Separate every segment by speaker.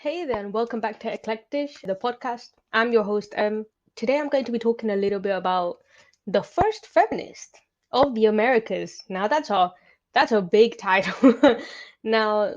Speaker 1: Hey there, and welcome back to Eklektisch, the podcast. I'm your host, M. Today I'm going to be talking a little bit about the first feminist of the Americas. Now that's a big title. Now,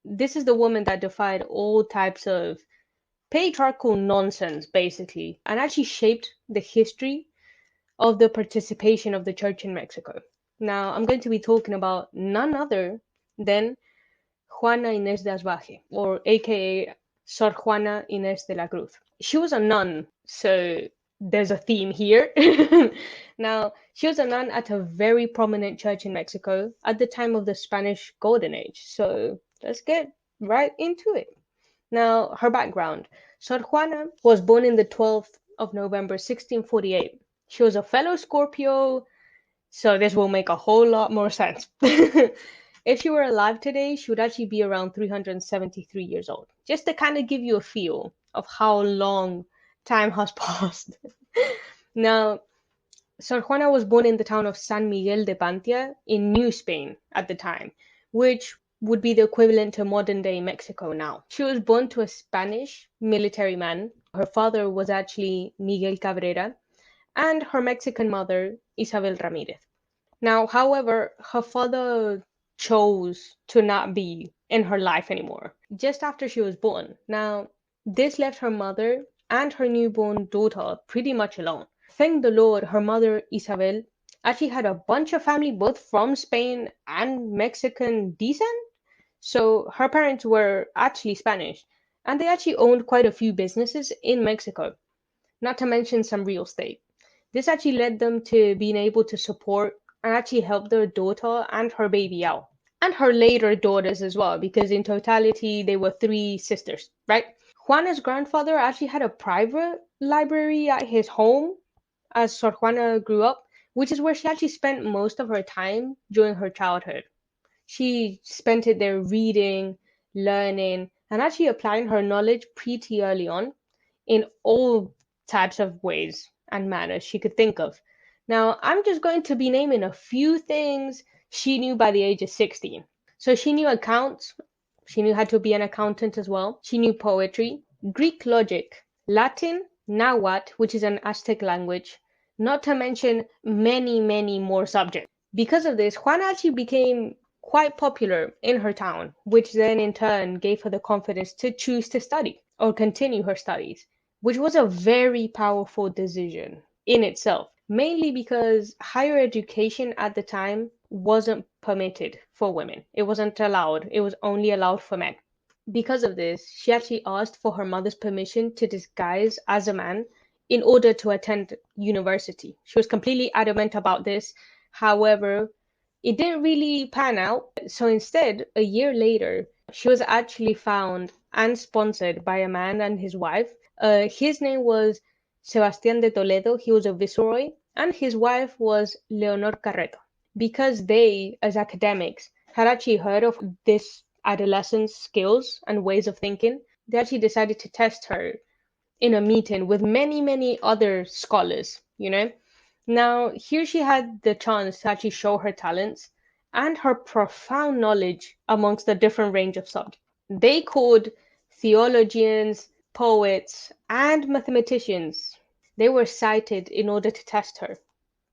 Speaker 1: this is the woman that defied all types of patriarchal nonsense, basically, and actually shaped the history of the participation of the church in Mexico. Now, I'm going to be talking about none other than Juana Ines de Asbaje, or aka Sor Juana Ines de la Cruz. She was a nun, so there's a theme here. Now, she was a nun at a very prominent church in Mexico at the time of the Spanish Golden Age. So let's get right into it. Now, her background. Sor Juana was born in the 12th of November 1648. She was a fellow Scorpio, so this will make a whole lot more sense. If she were alive today, she would actually be around 373 years old. Just to kind of give you a feel of how long time has passed. Now, Sor Juana was born in the town of San Miguel de Pantia in New Spain at the time, which would be the equivalent to modern day Mexico now. She was born to a Spanish military man. Her father was actually Miguel Cabrera, and her Mexican mother, Isabel Ramirez. Now, however, her father chose to not be in her life anymore just after she was born. Now, this left her mother and her newborn daughter pretty much alone. Thank the Lord, her mother, Isabel, actually had a bunch of family both from Spain and Mexican descent. So her parents were actually Spanish, and they actually owned quite a few businesses in Mexico, not to mention some real estate. This actually led them to being able to support and actually help their daughter and her baby out, and her later daughters as well, because in totality they were three sisters, right? Juana's grandfather actually had a private library at his home as Sor Juana grew up, which is where she actually spent most of her time during her childhood. She spent it there reading, learning, and actually applying her knowledge pretty early on in all types of ways and manners she could think of. Now, I'm just going to be naming a few things she knew by the age of 16. So she knew accounts, she knew how to be an accountant as well. She knew poetry, Greek logic, Latin, Nahuatl, which is an Aztec language, not to mention many, many more subjects. Because of this, Juana actually became quite popular in her town, which then in turn gave her the confidence to choose to study or continue her studies, which was a very powerful decision in itself, mainly because higher education at the time wasn't permitted for women. It wasn't allowed, it was only allowed for men. Because of this, she actually asked for her mother's permission to disguise as a man in order to attend university. She was completely adamant about this. However, it didn't really pan out. So instead, a year later, she was actually found and sponsored by a man and his wife. His name was Sebastián de Toledo. He was a viceroy, and his wife was Leonor Carreto. Because they, as academics, had actually heard of this adolescent's skills and ways of thinking, they actually decided to test her in a meeting with many, many other scholars, you know? Now, here she had the chance to actually show her talents and her profound knowledge amongst a different range of subjects. They called theologians, poets, and mathematicians. They were cited in order to test her.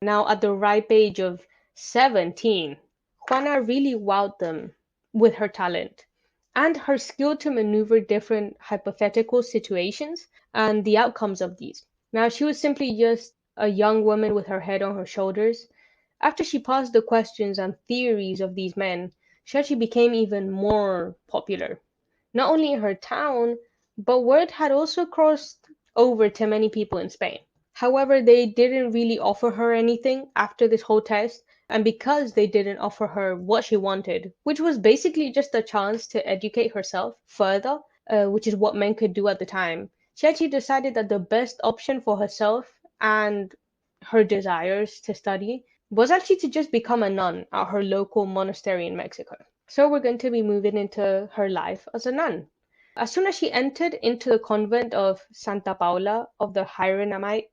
Speaker 1: Now, at the ripe age of 17, Juana really wowed them with her talent and her skill to maneuver different hypothetical situations and the outcomes of these. Now, she was simply just a young woman with her head on her shoulders. After she passed the questions and theories of these men, she actually became even more popular, not only in her town, but word had also crossed over to many people in Spain. However, they didn't really offer her anything after this whole test, and because they didn't offer her what she wanted, which was basically just a chance to educate herself further, which is what men could do at the time, she actually decided that the best option for herself and her desires to study was actually to just become a nun at her local monastery in Mexico. So we're going to be moving into her life as a nun. As soon as she entered into the convent of Santa Paula of the Hieronymite,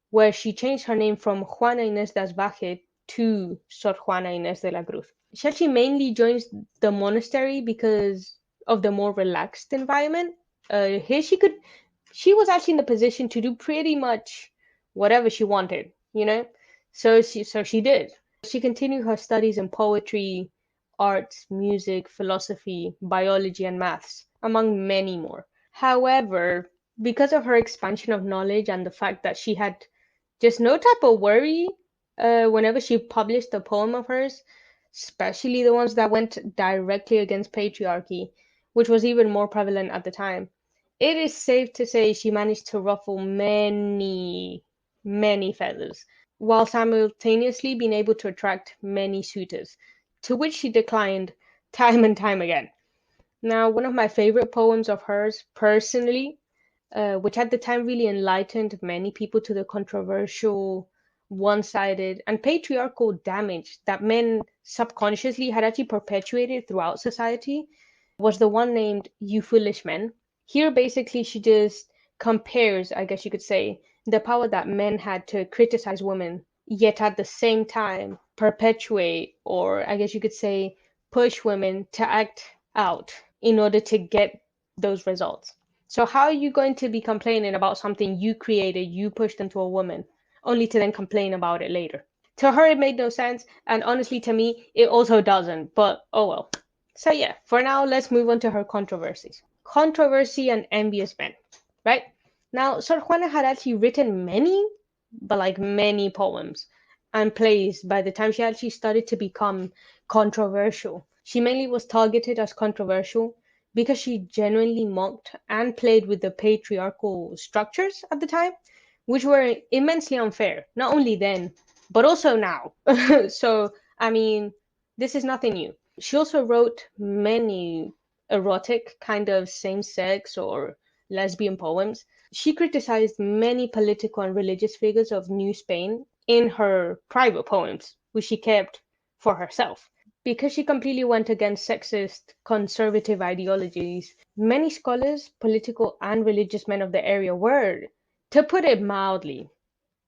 Speaker 1: where she changed her name from Juana Ines de Asbaje to Sor Juana Ines de la Cruz. She actually mainly joins the monastery because of the more relaxed environment Here she was actually in the position to do pretty much whatever she wanted, you know? So she did. She continued her studies in poetry, arts, music, philosophy, biology, and maths, among many more. However, because of her expansion of knowledge and the fact that she had just no type of worry whenever she published a poem of hers, especially the ones that went directly against patriarchy, which was even more prevalent at the time, it is safe to say she managed to ruffle many, many feathers, while simultaneously being able to attract many suitors, to which she declined time and time again. Now, one of my favorite poems of hers, personally, which at the time really enlightened many people to the controversial, one sided, and patriarchal damage that men subconsciously had actually perpetuated throughout society, was the one named You Foolish Men. Here, basically, she just compares, I guess you could say, the power that men had to criticize women, yet at the same time perpetuate, or I guess you could say, push women to act out in order to get those results. So, how are you going to be complaining about something you created, you pushed into a woman, only to then complain about it later? To her, it made no sense, and honestly, to me, it also doesn't, but oh well. So yeah, for now, let's move on to her controversies. Controversy and envious men, right? Now, Sor Juana had actually written many, but like many poems and plays by the time she actually started to become controversial. She mainly was targeted as controversial because she genuinely mocked and played with the patriarchal structures at the time, which were immensely unfair, not only then, but also now. So, I mean, this is nothing new. She also wrote many erotic, kind of same sex or lesbian poems. She criticized many political and religious figures of New Spain in her private poems, which she kept for herself. Because she completely went against sexist, conservative ideologies, many scholars, political, and religious men of the area were, to put it mildly,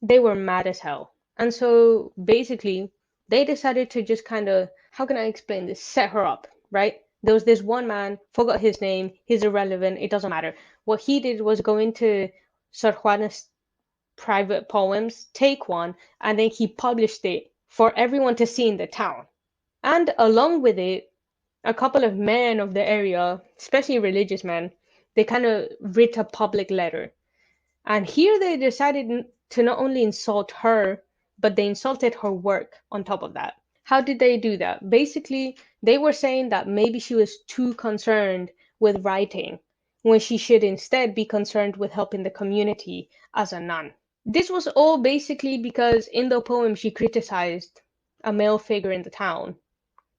Speaker 1: they were mad as hell. And so basically, they decided to just kind of, how can I explain this? Set her up, right? There was this one man, forgot his name, he's irrelevant, it doesn't matter. What he did was go into Sor Juana's private poems, take one, and then he published it for everyone to see in the town. And along with it, a couple of men of the area, especially religious men, they kind of writ a public letter. And here they decided to not only insult her, but they insulted her work on top of that. How did they do that? Basically, they were saying that maybe she was too concerned with writing when she should instead be concerned with helping the community as a nun. This was all basically because in the poem she criticized a male figure in the town.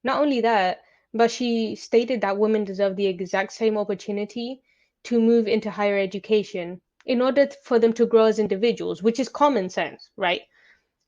Speaker 1: Not only that, but she stated that women deserve the exact same opportunity to move into higher education in order for them to grow as individuals, which is common sense, right?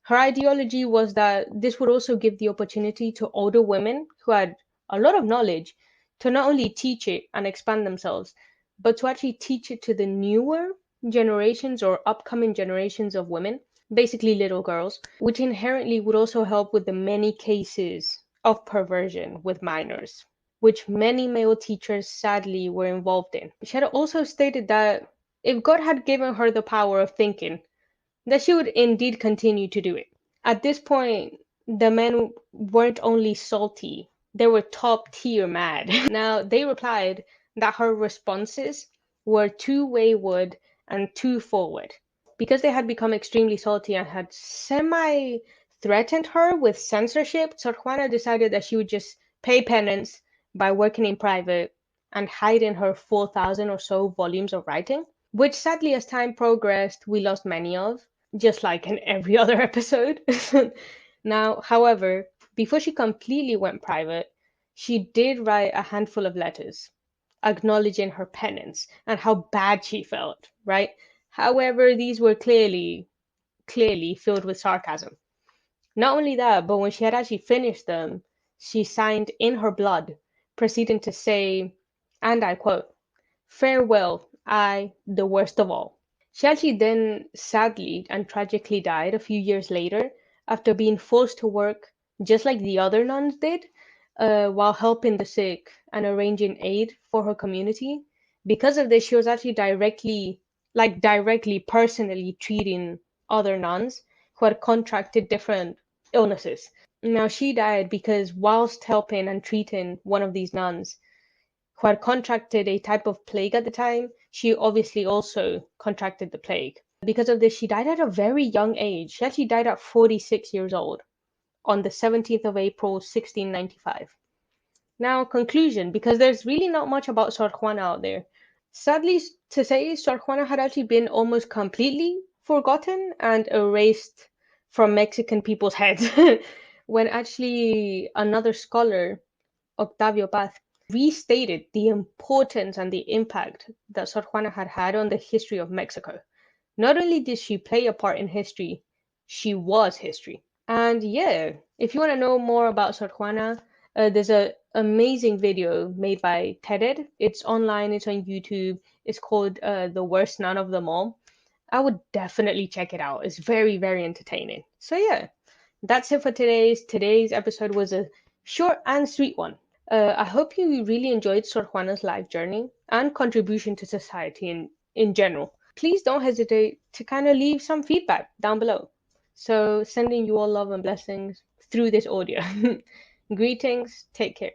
Speaker 1: Her ideology was that this would also give the opportunity to older women who had a lot of knowledge to not only teach it and expand themselves, but to actually teach it to the newer generations or upcoming generations of women, basically little girls, which inherently would also help with the many cases of perversion with minors, which many male teachers sadly were involved in. She had also stated that if God had given her the power of thinking, that she would indeed continue to do it. At this point, the men weren't only salty, they were top tier mad. Now, they replied that her responses were too wayward and too forward. Because they had become extremely salty and had semi threatened her with censorship, Sor Juana decided that she would just pay penance by working in private and hiding her 4,000 or so volumes of writing, which sadly, as time progressed, we lost many of, just like in every other episode. Now, however, before she completely went private, she did write a handful of letters acknowledging her penance and how bad she felt, right? However, these were clearly filled with sarcasm. Not only that, but when she had actually finished them, she signed in her blood, proceeding to say, and I quote, "Farewell, I, the worst of all." She actually then sadly and tragically died a few years later after being forced to work just like the other nuns did, while helping the sick and arranging aid for her community, Because of this, she was actually directly, personally treating other nuns who had contracted different illnesses. Now, she died because whilst helping and treating one of these nuns who had contracted a type of plague at the time, she obviously also contracted the plague. Because of this, she died at a very young age. She actually died at 46 years old on the 17th of April, 1695. Now, conclusion, because there's really not much about Sor Juana out there. Sadly to say, Sor Juana had actually been almost completely forgotten and erased from Mexican people's heads when actually another scholar, Octavio Paz, restated the importance and the impact that Sor Juana had had on the history of Mexico. Not only did she play a part in history, she was history. And yeah, if you want to know more about Sor Juana, there's a amazing video made by TEDed. It's online, it's on YouTube. It's called The Worst Nun of Them All. I would definitely check it out. It's very, very entertaining. So yeah, that's it for today's episode was a short and sweet one. I hope you really enjoyed Sor Juana's life journey and contribution to society in general. Please don't hesitate to kind of leave some feedback down below. So, sending you all love and blessings through this audio. Greetings, take care.